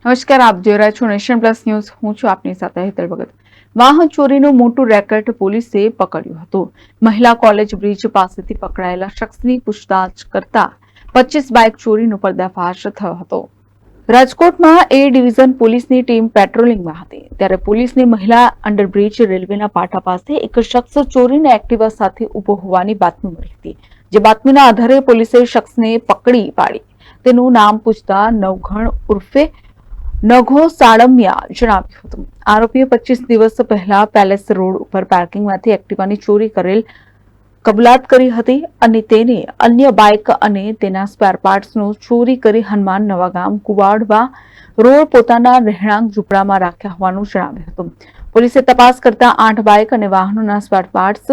નમસ્કાર, આપ જોઈ રહ્યા છો નેશન પ્લસ ન્યૂઝ. હું છું આપની સાથે હેતલ ભગત. વાહન ચોરીનું મોટું રેકેટ પોલીસે પકડ્યું હતું. મહિલા કોલેજ બ્રિજ પાસેથી પકડાયેલા શખ્સની પૂછતાછ કરતા 25 બાઇક ચોરીનો પર્દાફાશ થયો હતો. રાજકોટમાં એ ડિવિઝન પોલીસની ટીમ પેટ્રોલિંગમાં હતી ત્યારે પોલીસની મહિલા અંડરબ્રિજ રેલવેના પાટા પાસે એક શખ્સ ચોરીને એક્ટિવા સાથે ઉભો હોવાની બાતમી મળી હતી. જે બાતમીના આધારે પોલીસે શખ્સને પકડી પાડી તેનું નામ પૂછતા નવઘણ ઉર્ફે નઘો સાળમિયા જણાવ્યું હતું. આરોપીએ 25 દિવસ પહેલા પેલેસ રોડ ઉપર પાર્કિંગમાંથી એક્ટિવાની ચોરી કરેલ કબૂલાત કરી હતી અને તેને અન્ય બાઇક અને તેના સ્પેર પાર્ટ્સનો ચોરી કરી હનુમાન નવાગામ કુવાડવા રોડ પોતાના રહેણાંક ઝૂંપડામાં રાખ્યા હોવાનું જણાવ્યું હતું. પોલીસે તપાસ કરતા 8 બાઇક અને વાહનોના સ્પેર પાર્ટ્સ,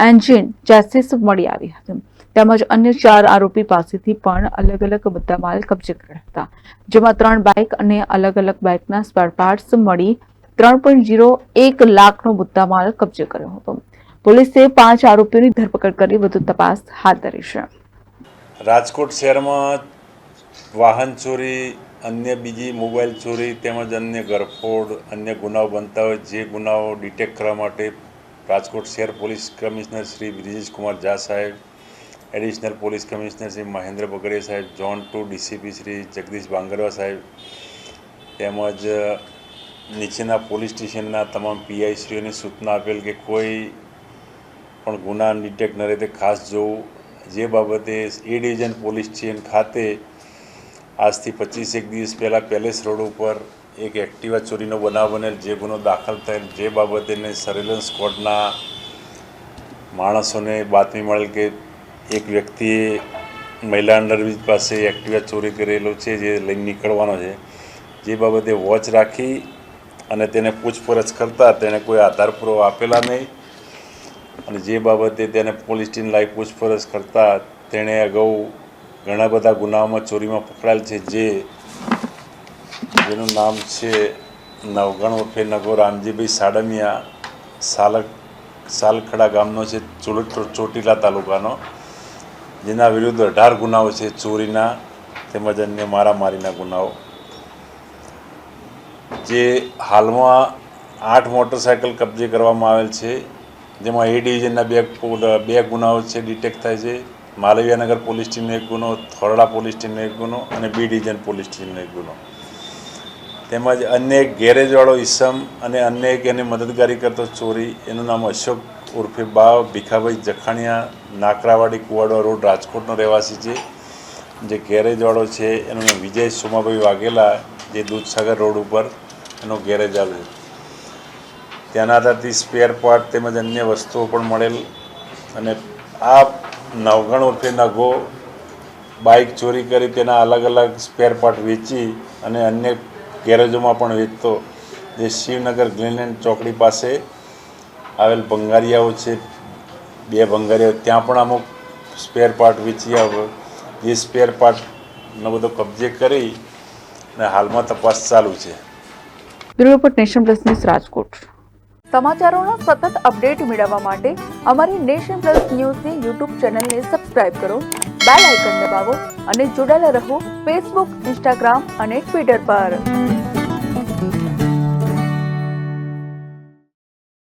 એન્જિન, ચેસિસ મળી આવી હતી. તેમજ અન્ય 4 આરોપી પાસેથી પણ અલગ અલગ મુદ્દામાલ કબજે કર્યા હતા, જેમાં 3 બાઇક અને અલગ અલગ બાઇકના સ્પેર પાર્ટ્સ મળી 3.01 લાખનો મુદ્દામાલ કબજે કર્યો હતો. પોલીસે 5 આરોપીઓની ધરપકડ કરી વધુ તપાસ હાથ ધરી છે. રાજકોટ શહેરમાં વાહન ચોરી, અન્ય બીજી મોબાઈલ ચોરી તેમજ અન્ય ગરફોડ, અન્ય ગુનાઓ બનતા હોય જે ગુનાઓ ડિટેક્ટ કરવા માટે રાજકોટ શહેર પોલીસ કમિશનર શ્રી બ્રિજેશ કુમાર ઝા સાહેબ, additional police commissioner Shri Mahendra Bagadiya સાહેબ, ઝોન 2 ડીસીપી શ્રી જગદીશ બાંગરવા સાહેબ તેમજ નીચેના પોલીસ સ્ટેશનના તમામ પીઆઈશ્રીઓને સૂચના આપેલ કે કોઈ પણ ગુના ડિટેક્ટ ન રહે તે ખાસ જોવું. જે બાબતે એ ડિવિઝન પોલીસ સ્ટેશન ખાતે આજથી 25 દિવસ પહેલાં પેલેસ રોડ ઉપર એક એક્ટિવા ચોરીનો બનાવ બનેલ, જે ગુનો દાખલ થયેલ, જે બાબતે સર્વેલન્સ સ્ક્વોડના માણસોને બાતમી મળેલ કે એક વ્યક્તિએ મહિલા અંડરબ્રિજ પાસે એક્ટિવા ચોરી કરેલો છે, જે લઈને નીકળવાનો છે. જે બાબતે વોચ રાખી અને તેને પૂછપરછ કરતા તેણે કોઈ આધાર પુરાવા આપેલા નહીં અને જે બાબતે તેને પોલીસ ટીમ લાવી પૂછપરછ કરતા તેણે અગાઉ ઘણા બધા ગુનાઓમાં ચોરીમાં પકડાયેલ છે. જેનું નામ છે નવગણ ઉર્ફે નગો રામજીભાઈ સાડમિયા, સાલખડા ગામનો છે, ચોટીલા તાલુકાનો, જેના વિરુદ્ધ 18 ગુનાઓ છે ચોરીના તેમજ અન્ય મારામારીના ગુનાઓ. જે હાલમાં 8 મોટરસાયકલ કબજે કરવામાં આવેલ છે, જેમાં એ ડિવિઝનના બે ગુનાઓ છે ડિટેક્ટ થાય છે. માલવીયાનગર પોલીસ ટીમનો 1 ગુનો, થોરડા પોલીસ ટીમનો 1 ગુનો અને બી ડિવિઝન પોલીસ ટીમનો 1 ગુનો. તેમજ અન્ય એક ગેરેજવાળો ઈસમ અને અન્ય એક એને મદદગારી કરતો ચોરી, એનું નામ અશોક ઉર્ફે બાવ ભીખાભાઈ જખાણિયા, નાકરાવાડી કુવાડવા રોડ, રાજકોટનો રહેવાસી છે. જે ગેરેજવાળો છે એનું નામ વિજય સોમાભાઈ વાઘેલા, જે દૂધસાગર રોડ ઉપર એનો ગેરેજ આવે છે. ત્યાંના આધારથી સ્પેર પાર્ટ તેમજ અન્ય વસ્તુઓ પણ મળેલ અને આ નવગણ ઉર્ફે નગો બાઇક ચોરી કરી તેના અલગ અલગ સ્પેર પાર્ટ વેચી અને અન્ય ગેરેજોમાં પણ વેચતો. જે શિવનગર ગ્લેનલેન્ડ ચોકડી પાસે આવેલ ભંગારિયાઓ છે, 2 ભંગારિયાઓ, ત્યાં પણ અમુક સ્પેર પાર્ટ વેચી આવ્યો. જે સ્પેર પાર્ટનો બધો કબજે કરી અને હાલમાં તપાસ ચાલુ છે. Bureau report, nation plus news, Rajkot. સમાચારોના સતત અપડેટ મેળવવા માટે અમારી નેશન પ્લસ ન્યૂઝની યુટ્યુબ ચેનલને સબસ્ક્રાઇબ કરો, બેલ આઇકન દબાવો અને જોડાયેલા રહો ફેસબુક, ઇન્સ્ટાગ્રામ અને ટ્વિટર પર.